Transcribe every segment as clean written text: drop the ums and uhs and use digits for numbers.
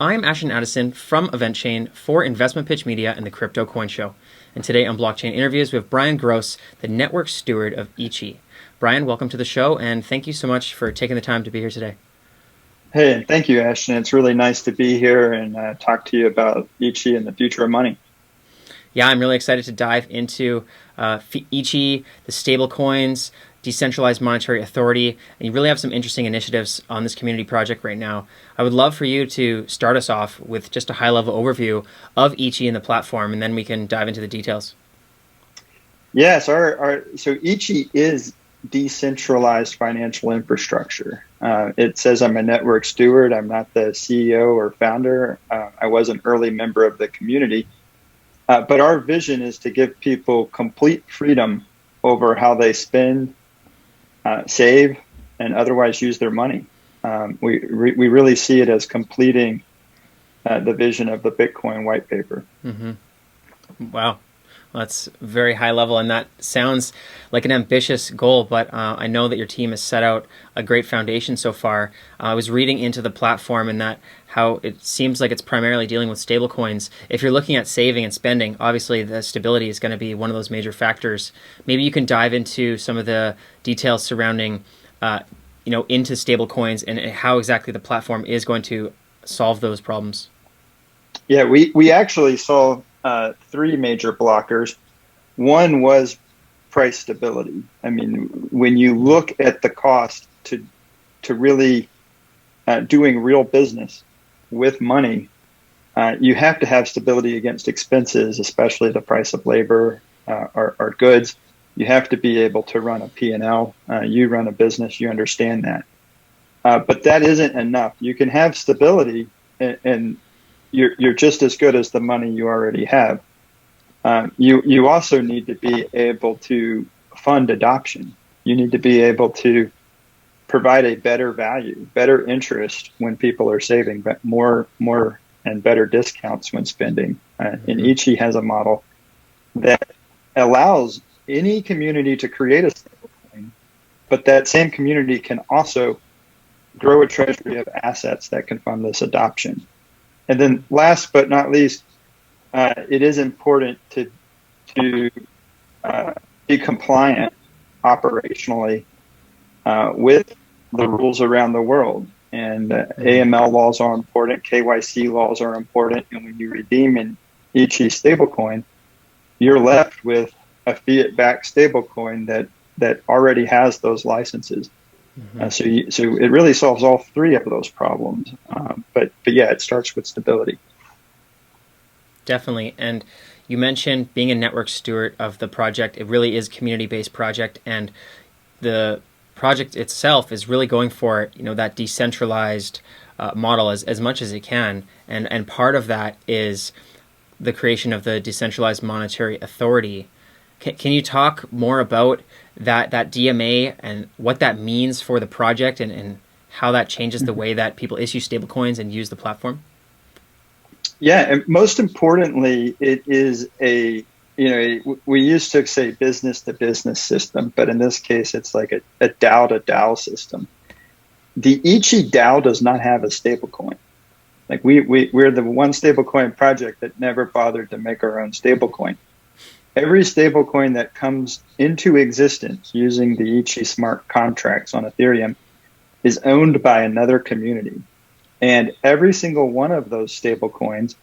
I'm Ashton Addison from EventChain for Investment Pitch Media and the Crypto Coin Show. And today on Blockchain Interviews, we have Bryan Gross, the Network Steward of ICHI. Bryan, welcome to the show, and thank you so much for taking the time to be here today. Hey, thank you, Ashton. It's really nice to be here and talk to you about ICHI and the future of money. Yeah, I'm really excited to dive into ICHI, the stablecoins, Decentralized Monetary Authority, and you really have some interesting initiatives on this community project right now. I would love for you to start us off with just a high-level overview of ICHI and the platform, and then we can dive into the details. Yes, so ICHI is decentralized financial infrastructure. It says I'm a network steward. I'm not the CEO or founder. I was an early member of the community. But our vision is to give people complete freedom over how they spend, save, and otherwise use their money. We really see it as completing the vision of the Bitcoin white paper. Mm-hmm. Wow. Well, that's very high level, and that sounds like an ambitious goal, but I know that your team has set out a great foundation so far. I was reading into the platform and that how it seems like it's primarily dealing with stablecoins. If you're looking at saving and spending, obviously the stability is going to be one of those major factors. Maybe you can dive into some of the details surrounding, into stablecoins and how exactly the platform is going to solve those problems. Yeah, we actually saw three major blockers. One was price stability. I mean, when you look at the cost to really doing real business with money, you have to have stability against expenses, especially the price of labor or goods. You have to be able to run a P&L. You run a business, you understand that. But that isn't enough. You can have stability and you're just as good as the money you already have. You also need to be able to fund adoption. You need to be able to provide a better value, better interest when people are saving, but more and better discounts when spending. And ICHI has a model that allows any community to create a stablecoin, but that same community can also grow a treasury of assets that can fund this adoption. And then last but not least, it is important to be compliant operationally with the rules around the world. And AML laws are important, KYC laws are important, and when you redeem an ICHI stablecoin, you're left with a fiat-backed stablecoin that already has those licenses. Mm-hmm. So it really solves all three of those problems. But yeah, it starts with stability. Definitely. And you mentioned being a network steward of the project. It really is a community-based project, and the project itself is really going for that decentralized model as much as it can. And part of that is the creation of the Decentralized Monetary Authority. Can you talk more about that DMA and what that means for the project and how that changes the way that people issue stablecoins and use the platform? Yeah, and most importantly, it is we used to say business to business system, but in this case, it's like a DAO to DAO system. The ICHI DAO does not have a stablecoin. Like we're the one stablecoin project that never bothered to make our own stablecoin. Every stablecoin that comes into existence using the ICHI smart contracts on Ethereum is owned by another community. And every single one of those stablecoins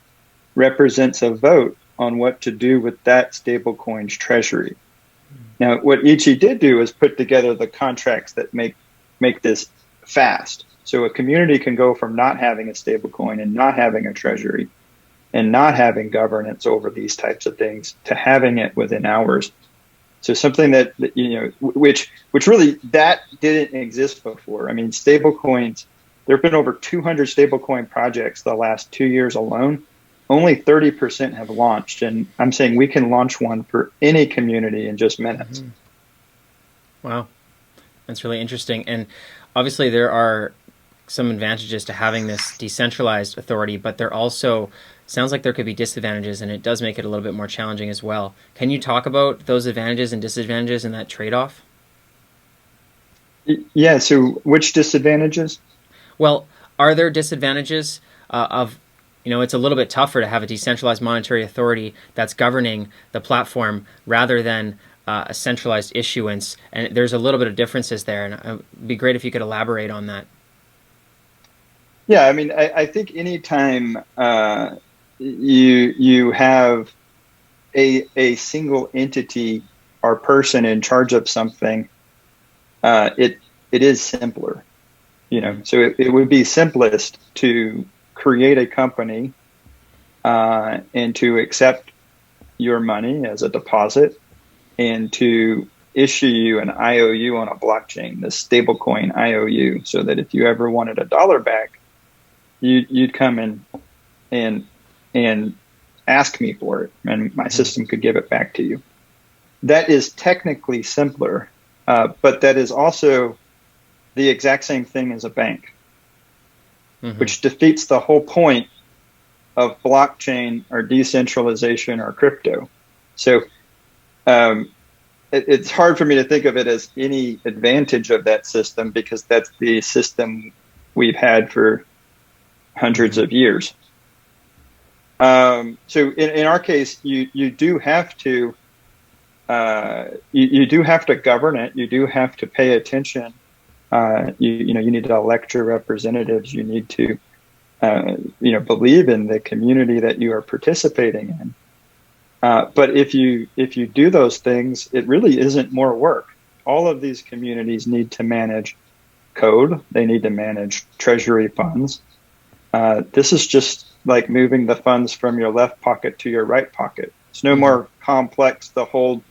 represents a vote on what to do with that stablecoin's treasury. Now, what ICHI did do is put together the contracts that make this fast. So a community can go from not having a stablecoin and not having a treasury and not having governance over these types of things to having it within hours. So something that which really that didn't exist before. I mean, stablecoins, there have been over 200 stablecoin projects the last 2 years alone. Only 30% have launched, and I'm saying we can launch one for any community in just minutes. Mm-hmm. Wow, that's really interesting. And obviously there are some advantages to having this decentralized authority, but there also sounds like there could be disadvantages, and it does make it a little bit more challenging as well. Can you talk about those advantages and disadvantages and that trade-off? Yeah, so which disadvantages? Well, are there disadvantages of it's a little bit tougher to have a decentralized monetary authority that's governing the platform rather than a centralized issuance. And there's a little bit of differences there. And it'd be great if you could elaborate on that. Yeah, I mean, I think anytime you have a single entity or person in charge of something, it is simpler. So it would be simplest to create a company and to accept your money as a deposit and to issue you an IOU on a blockchain, the stablecoin IOU, so that if you ever wanted $1 back, you'd come in and ask me for it, and my system could give it back to you. That is technically simpler, but that is also the exact same thing as a bank, which defeats the whole point of blockchain or decentralization or crypto. So it's hard for me to think of it as any advantage of that system, because that's the system we've had for hundreds of years. So in our case, you do have to you do have to govern it. You do have to pay attention. You need to elect your representatives. You need to believe in the community that you are participating in. But if you do those things, it really isn't more work. All of these communities need to manage code. They need to manage treasury funds. This is just like moving the funds from your left pocket to your right pocket. It's no more complex to hold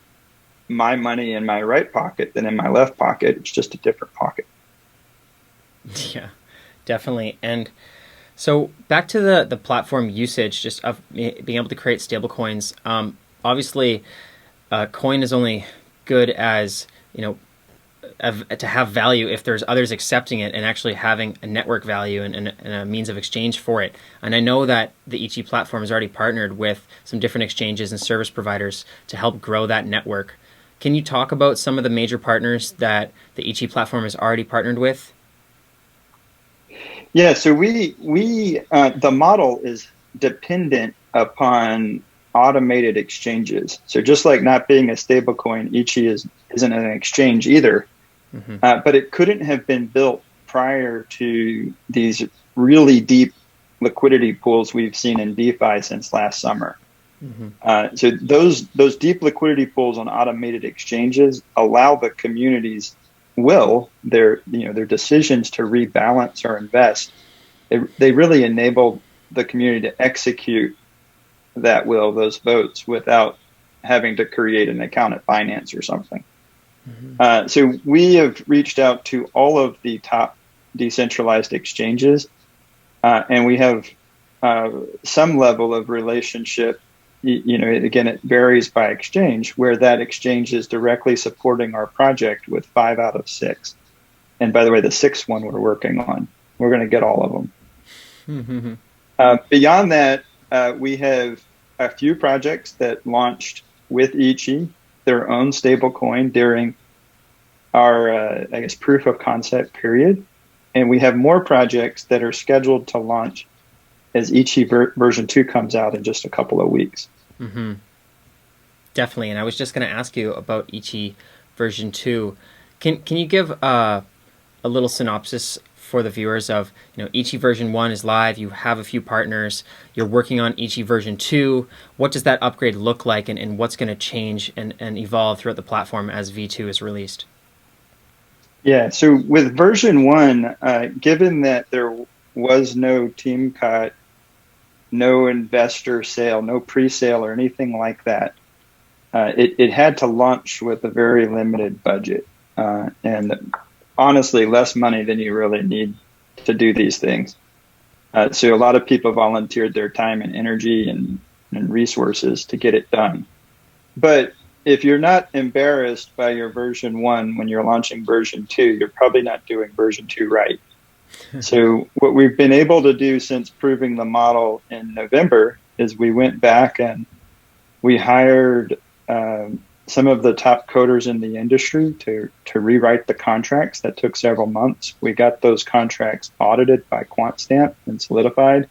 my money in my right pocket than in my left pocket. It's just a different pocket. Yeah, definitely. And so back to the platform usage, just of being able to create stablecoins. Obviously, coin is only good as, to have value if there's others accepting it and actually having a network value and a means of exchange for it. And I know that the ICHI platform has already partnered with some different exchanges and service providers to help grow that network. Can you talk about some of the major partners that the ICHI platform has already partnered with? Yeah, so we the model is dependent upon automated exchanges. So just like not being a stablecoin, ICHI isn't an exchange either. But it couldn't have been built prior to these really deep liquidity pools we've seen in DeFi since last summer. So those deep liquidity pools on automated exchanges allow the communities their decisions to rebalance or invest. They really enable the community to execute those votes without having to create an account at Binance or something. So we have reached out to all of the top decentralized exchanges, and we have some level of relationship. Again, it varies by exchange, where that exchange is directly supporting our project with 5 out of 6. And by the way, the 6th one we're working on, we're going to get all of them. Beyond that, we have a few projects that launched with ICHI their own stablecoin during our, proof of concept period. And we have more projects that are scheduled to launch as ICHI version 2 comes out in just a couple of weeks. Definitely. And I was just going to ask you about ICHI version 2. Can you give a little synopsis for the viewers of, ICHI version 1 is live, you have a few partners, you're working on ICHI version 2. What does that upgrade look like, and what's going to change and evolve throughout the platform as V2 is released? Yeah, so with version 1, given that there was no team cut, no investor sale, no pre-sale or anything like that, it had to launch with a very limited budget. And honestly, less money than you really need to do these things. So a lot of people volunteered their time and energy and resources to get it done. But if you're not embarrassed by your version 1 when you're launching version 2, you're probably not doing version 2 right. So what we've been able to do since proving the model in November is we went back and we hired some of the top coders in the industry to rewrite the contracts. That took several months. We got those contracts audited by QuantStamp and solidified.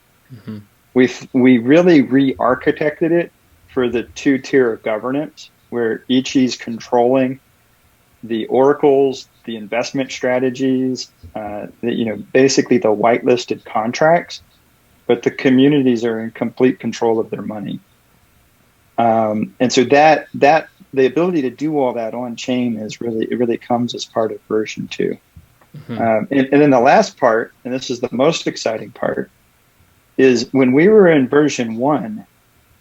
we really re-architected it for the two-tier of governance, where ICHI's controlling the oracles, the investment strategies, basically the whitelisted contracts, but the communities are in complete control of their money. And so that the ability to do all that on chain it really comes as part of version 2. And then the last part, and this is the most exciting part, is when we were in version 1,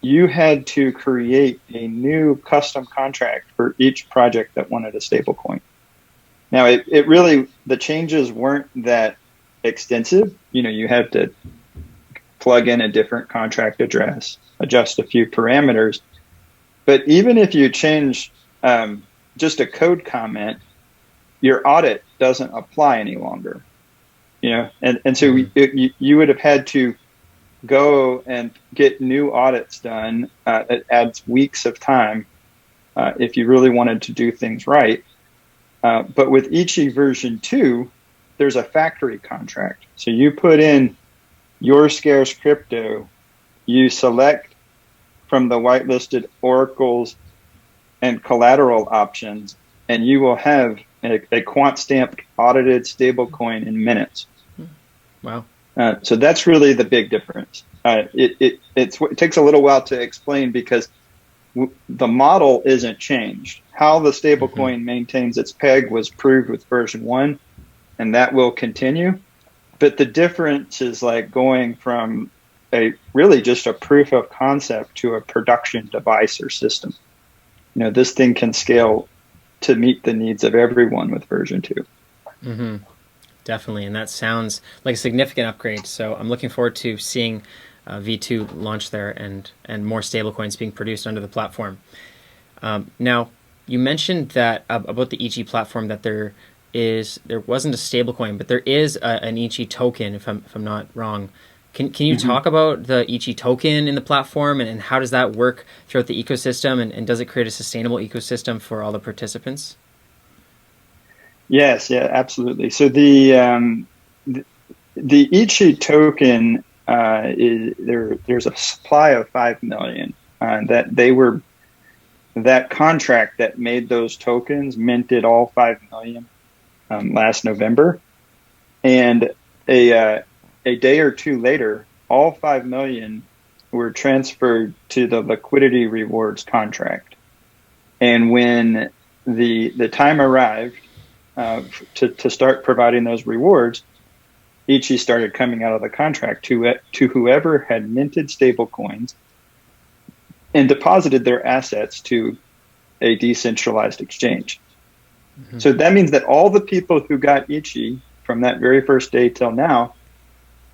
you had to create a new custom contract for each project that wanted a stablecoin. Now, it really, the changes weren't that extensive. You had to plug in a different contract address, adjust a few parameters. But even if you change just a code comment, your audit doesn't apply any longer. And so you would have had to go and get new audits done. It adds weeks of time if you really wanted to do things right. But with ICHI version 2, there's a factory contract. So you put in your scarce crypto, you select from the whitelisted oracles and collateral options, and you will have a quant stamped audited stablecoin in minutes. Wow. So that's really the big difference. It takes a little while to explain because the model isn't changed. How the stablecoin maintains its peg was proved with version 1, and that will continue. But the difference is like going from really just a proof of concept to a production device or system. This thing can scale to meet the needs of everyone with version 2. Definitely, and that sounds like a significant upgrade. So I'm looking forward to seeing V2 launch there and more stablecoins being produced under the platform. Now, you mentioned that about the ICHI platform that there wasn't a stablecoin, but there is an ICHI token, if I'm not wrong. Can you talk about the ICHI token in the platform and how does that work throughout the ecosystem, and does it create a sustainable ecosystem for all the participants? Yes, yeah, absolutely. So the ICHI token there's a supply of 5 million. That contract that made those tokens minted all 5 million last November, and a day or two later, all 5 million were transferred to the liquidity rewards contract. And when the time arrived to start providing those rewards, ICHI started coming out of the contract to whoever had minted stablecoins and deposited their assets to a decentralized exchange. So that means that all the people who got ICHI from that very first day till now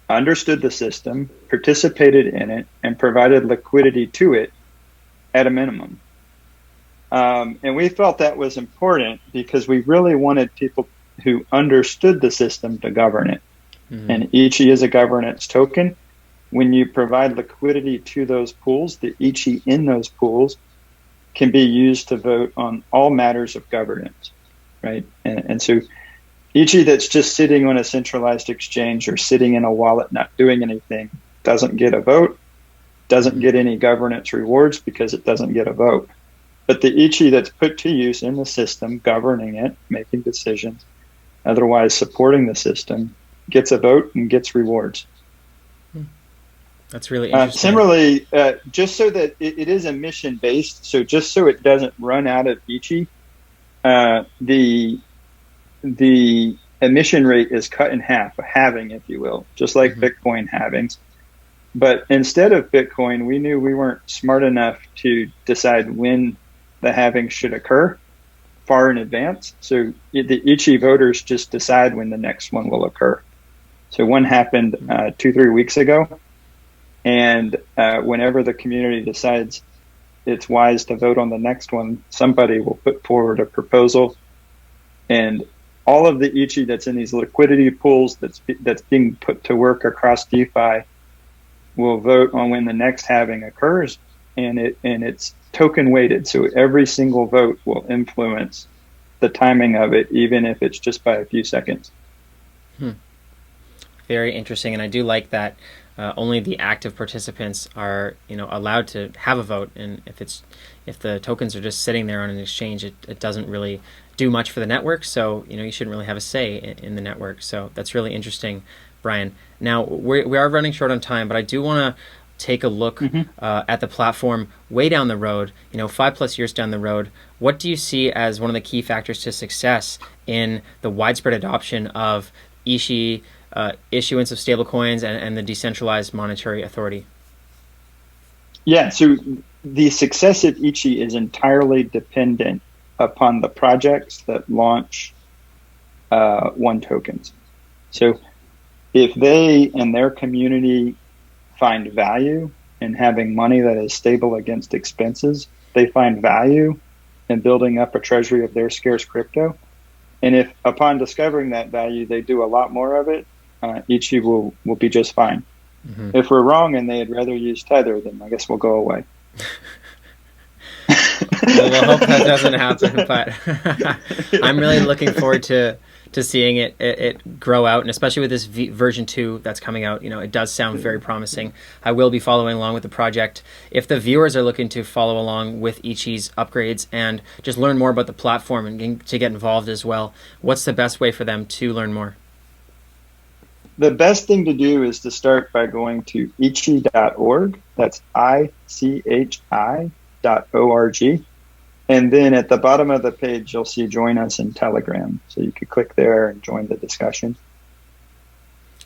understood the system, participated in it, and provided liquidity to it at a minimum. And we felt that was important because we really wanted people who understood the system to govern it. And ICHI is a governance token. When you provide liquidity to those pools, the ICHI in those pools can be used to vote on all matters of governance, right? And so ICHI that's just sitting on a centralized exchange or sitting in a wallet not doing anything doesn't get a vote, doesn't get any governance rewards because it doesn't get a vote. But the ICHI that's put to use in the system, governing it, making decisions, otherwise supporting the system, gets a vote and gets rewards. That's really interesting. Similarly, just so that it is emission based, so just so it doesn't run out of ICHI, the emission rate is cut in half, a halving, if you will, just like Bitcoin halvings. But instead of Bitcoin, we knew we weren't smart enough to decide when the halving should occur far in advance. So the ICHI voters just decide when the next one will occur. So one happened 2-3 weeks ago. And whenever the community decides it's wise to vote on the next one, somebody will put forward a proposal, and all of the ICHI that's in these liquidity pools that's being put to work across DeFi will vote on when the next halving occurs, and it's token weighted. So every single vote will influence the timing of it, even if it's just by a few seconds. Very interesting, and I do like that only the active participants are allowed to have a vote, and if the tokens are just sitting there on an exchange, it doesn't really do much for the network. So you shouldn't really have a say in the network. So that's really interesting, Bryan. Now we are running short on time, but I do want to take a look at the platform way down the road, 5+ years down the road. What do you see as one of the key factors to success in the widespread adoption of ICHI, issuance of stablecoins, and the Decentralized Monetary Authority? Yeah, so the success of ICHI is entirely dependent upon the projects that launch one tokens. So if they and their community find value in having money that is stable against expenses, they find value in building up a treasury of their scarce crypto. And if upon discovering that value, they do a lot more of it, ICHI will be just fine. If we're wrong and they'd rather use Tether, then I guess we'll go away. Well, we'll hope that doesn't happen, but I'm really looking forward to seeing it grow out, and especially with this version 2 that's coming out, it does sound very promising. I will be following along with the project. If the viewers are looking to follow along with ICHI's upgrades and just learn more about the platform and to get involved as well, what's the best way for them to learn more? The best thing to do is to start by going to ICHI.org. That's ICHI.org. And then at the bottom of the page, you'll see Join Us in Telegram. So you could click there and join the discussion.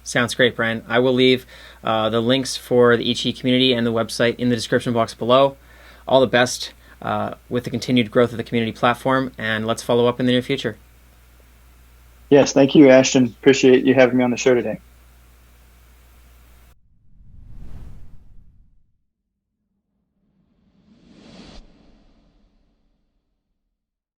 Sounds great, Bryan. I will leave the links for the ICHI community and the website in the description box below. All the best with the continued growth of the community platform, and let's follow up in the near future. Yes, thank you, Ashton. Appreciate you having me on the show today.